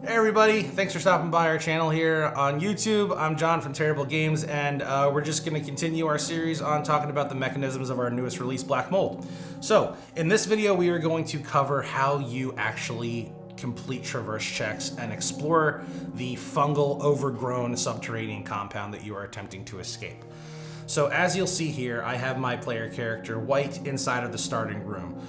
Hey everybody, thanks for stopping by our channel here on YouTube. I'm John from Terrible Games, and we're just going to continue our series on talking about the mechanisms of our newest release, Black Mold. So, in this video we are going to cover how you actually complete traverse checks and explore the fungal, overgrown subterranean compound that you are attempting to escape. So as you'll see here, I have my player character White inside of the starting room.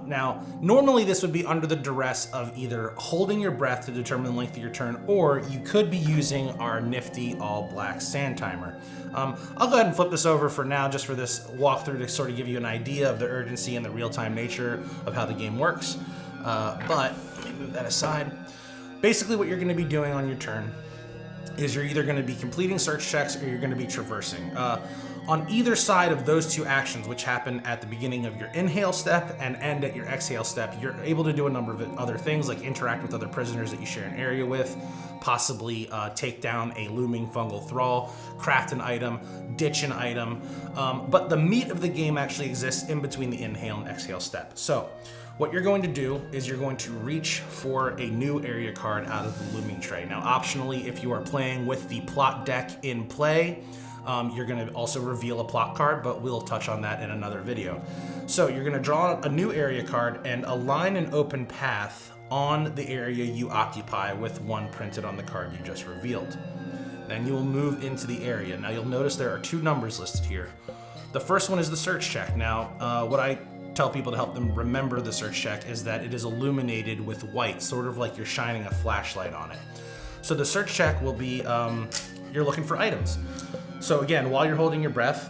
Now, normally this would be under the duress of either holding your breath to determine the length of your turn, or you could be using our nifty all black sand timer. I'll go ahead and flip this over for now, just for this walkthrough to sort of give you an idea of the urgency and the real-time nature of how the game works. But let me move that aside. Basically what you're going to be doing on your turn is you're either going to be completing search checks or you're going to be traversing. On either side of those two actions, which happen at the beginning of your inhale step and end at your exhale step, you're able to do a number of other things, like interact with other prisoners that you share an area with, possibly take down a looming fungal thrall, craft an item, ditch an item. But the meat of the game actually exists in between the inhale and exhale step. So what you're going to do is you're going to reach for a new area card out of the looming tray. Now, optionally, if you are playing with the plot deck in play, you're going to also reveal a plot card, but we'll touch on that in another video. So you're going to draw a new area card and align an open path on the area you occupy with one printed on the card you just revealed. Then you will move into the area. Now you'll notice there are two numbers listed here. The first one is the search check. Now, what I tell people to help them remember the search check is that it is illuminated with white, sort of like you're shining a flashlight on it. So the search check will be, you're looking for items. So again, while you're holding your breath,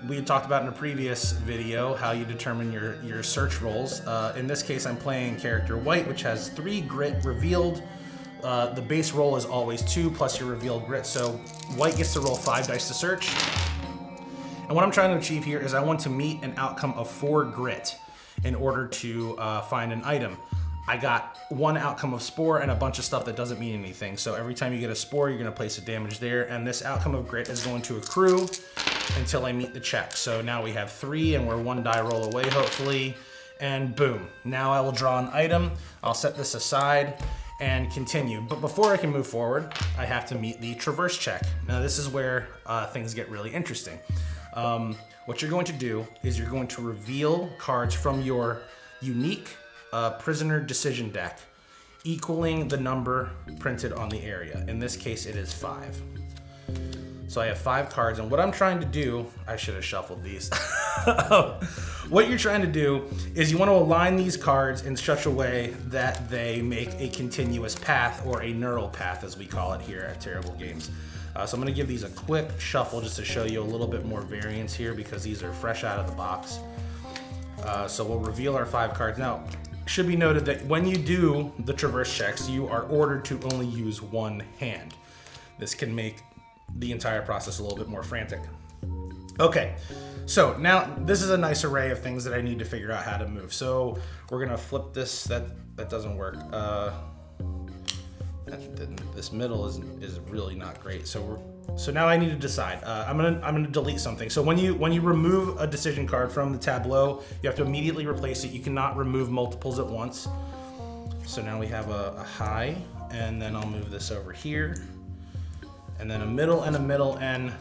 we had talked about in a previous video how you determine your search rolls. In this case, I'm playing character White, which has 3 grit revealed. The base roll is always 2 plus your revealed grit, so White gets to roll 5 dice to search. And what I'm trying to achieve here is I want to meet an outcome of 4 grit in order to find an item. I got 1 outcome of spore and a bunch of stuff that doesn't mean anything. So every time you get a spore, you're gonna place a damage there, and this outcome of grit is going to accrue until I meet the check. So now we have 3 and we're 1 die roll away, hopefully, and boom. Now I will draw an item. I'll set this aside and continue. But before I can move forward, I have to meet the traverse check. Now this is where things get really interesting. What you're going to do is you're going to reveal cards from your unique prisoner decision deck equaling the number printed on the area. In this case, it is 5. So I have 5 cards, and what I'm trying to do, I should have shuffled these. What you're trying to do is you want to align these cards in such a way that they make a continuous path, or a neural path as we call it here at Terrible Games. So I'm going to give these a quick shuffle just to show you a little bit more variance here, because these are fresh out of the box. So we'll reveal our 5 cards. Now, it should be noted that when you do the traverse checks, you are ordered to only use 1 hand. This can make the entire process a little bit more frantic. Okay, so now this is a nice array of things that I need to figure out how to move. So we're gonna flip this. That doesn't work. This middle is really not great. So now I need to decide. I'm gonna delete something. So when you remove a decision card from the tableau, you have to immediately replace it. You cannot remove multiples at once. So now we have a high, and then I'll move this over here, and then a middle, and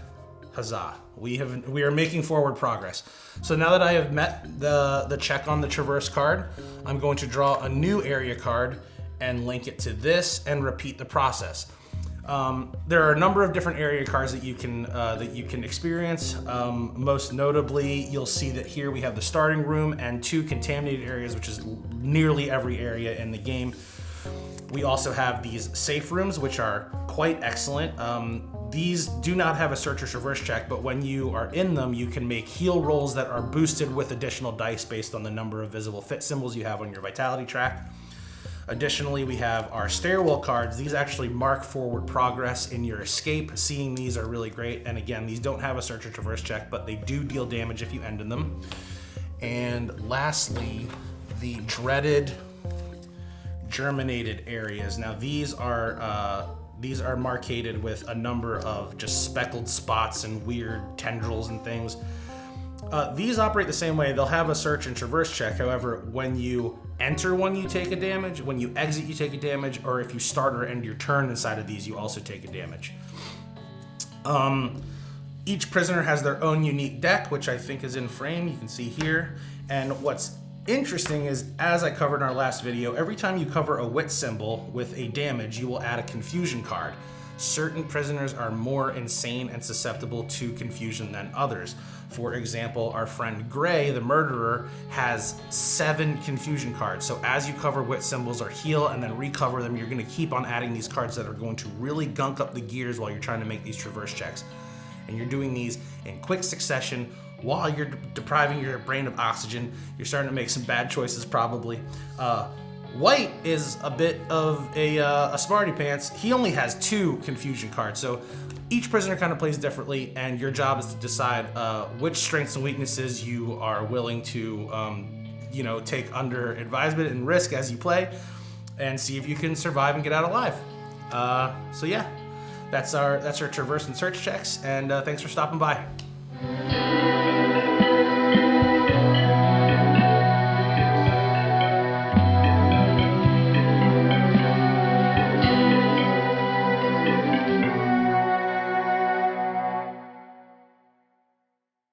huzzah! We are making forward progress. So now that I have met the check on the traverse card, I'm going to draw a new area card and link it to this and repeat the process. There are a number of different area cards that you can experience. Most notably, you'll see that here we have the starting room and 2 contaminated areas, which is nearly every area in the game. We also have these safe rooms, which are quite excellent. These do not have a search or traverse check, but when you are in them, you can make heal rolls that are boosted with additional dice based on the number of visible fit symbols you have on your vitality track. Additionally, we have our stairwell cards. These actually mark forward progress in your escape. Seeing these are really great. And again, these don't have a search or traverse check, but they do deal damage if you end in them. And lastly, the dreaded germinated areas. Now these are marcated with a number of just speckled spots and weird tendrils and things. These operate the same way. They'll have a search and traverse check. However, when you enter one, you take a damage. When you exit, you take a damage. Or if you start or end your turn inside of these, you also take a damage. Each prisoner has their own unique deck, which I think is in frame. You can see here. And what's interesting is, as I covered in our last video, every time you cover a wit symbol with a damage, you will add a confusion card. Certain prisoners are more insane and susceptible to confusion than others. For example, our friend Gray, the murderer, has 7 confusion cards. So as you cover wit symbols or heal and then recover them, you're going to keep on adding these cards that are going to really gunk up the gears while you're trying to make these traverse checks. And you're doing these in quick succession while you're depriving your brain of oxygen. You're starting to make some bad choices probably. White is a bit of a smarty pants. He only has 2 confusion cards, so each prisoner kind of plays differently, and your job is to decide which strengths and weaknesses you are willing to, take under advisement and risk as you play, and see if you can survive and get out alive. So yeah, that's our traverse and search checks, and thanks for stopping by.